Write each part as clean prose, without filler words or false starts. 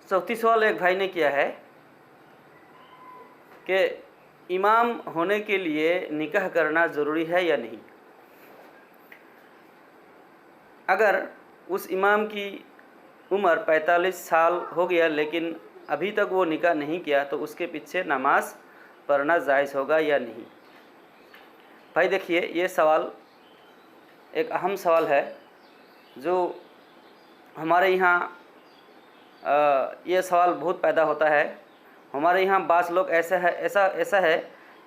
चौथी सवाल एक भाई ने किया है कि इमाम होने के लिए निकाह करना ज़रूरी है या नहीं। अगर उस इमाम की उम्र 45 साल हो गया लेकिन अभी तक वो निकाह नहीं किया तो उसके पीछे नमाज पढ़ना जायज़ होगा या नहीं। भाई देखिए, ये सवाल एक अहम सवाल है जो हमारे यहाँ ये सवाल बहुत पैदा होता है। हमारे यहाँ बाज़ लोग ऐसा है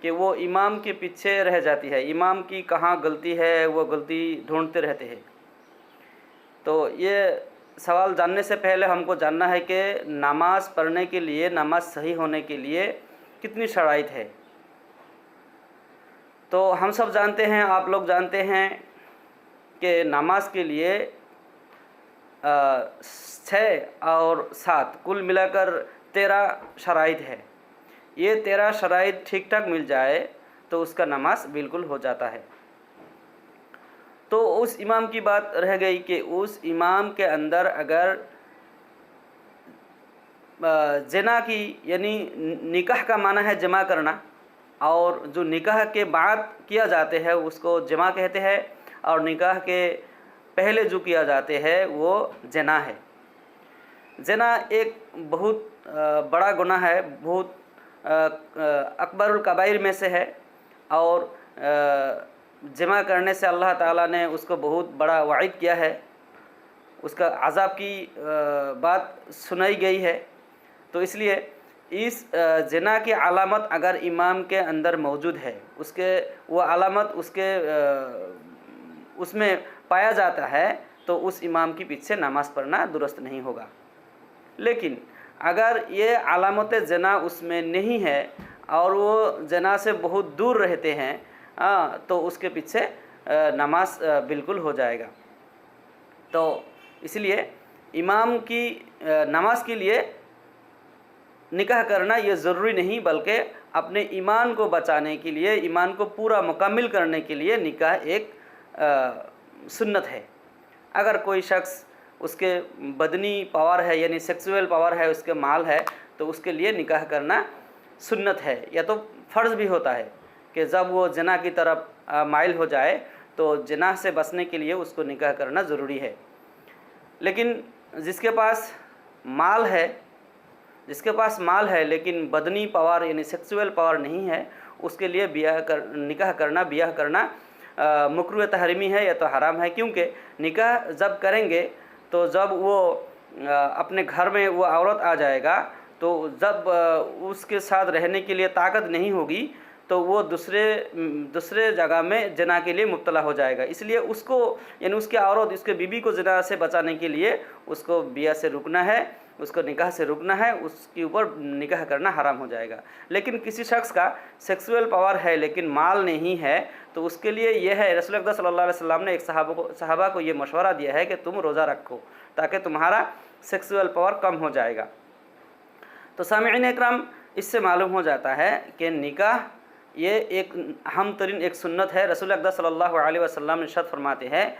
कि वो इमाम के पीछे रह जाती है, इमाम की कहाँ गलती है वो गलती ढूंढते रहते हैं। तो ये सवाल जानने से पहले हमको जानना है कि नमाज़ पढ़ने के लिए, नमाज सही होने के लिए कितनी शराइत है। तो हम सब जानते हैं, आप लोग जानते हैं कि नमाज के लिए 6 और 7 कुल मिलाकर 13 शराइत है। ये 13 शराइत ठीक ठाक मिल जाए तो उसका नमाज बिल्कुल हो जाता है। तो उस इमाम की बात रह गई कि उस इमाम के अंदर अगर जना की, यानी निकाह का माना है जमा करना, और जो निकाह के बाद किया जाते हैं उसको जमा कहते हैं, और निकाह के पहले जो किया जाते हैं वो जना है। जना एक बहुत बड़ा गुनाह है, बहुत अकबरुल कबाइर में से है, और जमा करने से अल्लाह ताला ने उसको बहुत बड़ा वाइद किया है, उसका अज़ाब की बात सुनाई गई है। तो इसलिए इस जना की अलामत अगर इमाम के अंदर मौजूद है, उसके वो अलामत उसमें पाया जाता है तो उस इमाम के पीछे नमाज़ पढ़ना दुरुस्त नहीं होगा। लेकिन अगर ये अलामत जना उसमें नहीं है और वो जना से बहुत दूर रहते हैं तो उसके पीछे नमाज बिल्कुल हो जाएगा। तो इसलिए इमाम की नमाज के लिए निकाह करना ये ज़रूरी नहीं, बल्कि अपने ईमान को बचाने के लिए, ईमान को पूरा मुकम्मिल करने के लिए निकाह एक सुन्नत है। अगर कोई शख्स उसके बदनी पावर है, यानी सेक्सुअल पावर है, उसके माल है, तो उसके लिए निकाह करना सुन्नत है, या तो फ़र्ज़ भी होता है कि जब वो जना की तरफ माइल हो जाए तो जना से बचने के लिए उसको निकाह करना ज़रूरी है। लेकिन जिसके पास माल है लेकिन बदनी पावर यानी सेक्सुअल पावर नहीं है, उसके लिए निकाह करना मकरूह तहरीमी है या तो हराम है। क्योंकि निकाह जब करेंगे तो जब वो अपने घर में वो औरत आ जाएगा तो जब उसके साथ रहने के लिए ताकत नहीं होगी तो वो दूसरे जगह में जना के लिए मुब्तला हो जाएगा। इसलिए उसको, यानी उसके औरत, उसके बीबी को जना से बचाने के लिए उसको बिया से रुकना है, उसको निकाह से रुकना है, उसके ऊपर निकाह करना हराम हो जाएगा। लेकिन किसी शख्स का सेक्सुअल पावर है लेकिन माल नहीं है तो उसके लिए यह है, रसूल अकरम सल्लल्लाहु अलैहि वसल्लम ने एक सहाबा को ये मशवरा दिया है कि तुम रोज़ा रखो ताकि तुम्हारा सेक्सुअल पावर कम हो जाएगा। तो सामिईन इकराम, इससे मालूम हो जाता है कि निकाह ये एक अहम तरीन एक सुन्नत है। रसूल अकरम सल्लल्लाहु अलैहि वसल्लम ने इरशाद फरमाते हैं,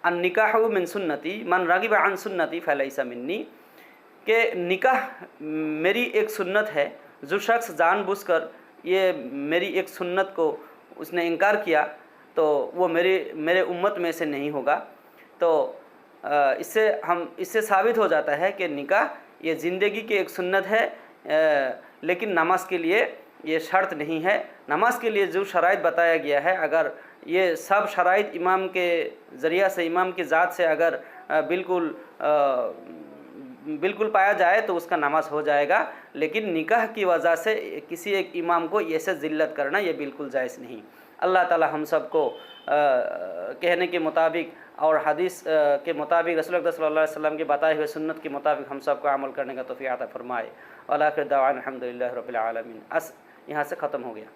अन निकाहु मिन सुन्नती मन रगिब अन सुन्नती फलैसा मिन्नी, कि निकाह मेरी एक सुन्नत है, जो शख्स जानबूझकर ये मेरी एक सुन्नत को उसने इनकार किया तो वो मेरे उम्मत में से नहीं होगा। तो इससे साबित हो जाता है कि निकाह ये ज़िंदगी की एक सुन्नत है, लेकिन नमाज के लिए ये शर्त नहीं है। नमाज के लिए जो शराइत बताया गया है, अगर ये सब शराइत इमाम के ज़रिया से, इमाम की ज़ात से अगर बिल्कुल पाया जाए तो उसका नमाज हो जाएगा। लेकिन निकाह की वजह से किसी एक इमाम को ऐसे ज़िल्लत करना ये बिल्कुल जायज़ नहीं। अल्लाह ताला हम सब को कहने के मुताबिक और हदीस के मुताबिक, रसूल अकरम सल्लल्लाहु अलैहि वसल्लम के बताए हुए सुन्नत के मुताबिक हम सब को अमल करने का तौफीक अता फरमाए। और आखिर दावाना अल्हम्दुलिल्लाहि रब्बिल आलमीन। यहाँ से ख़त्म हो गया।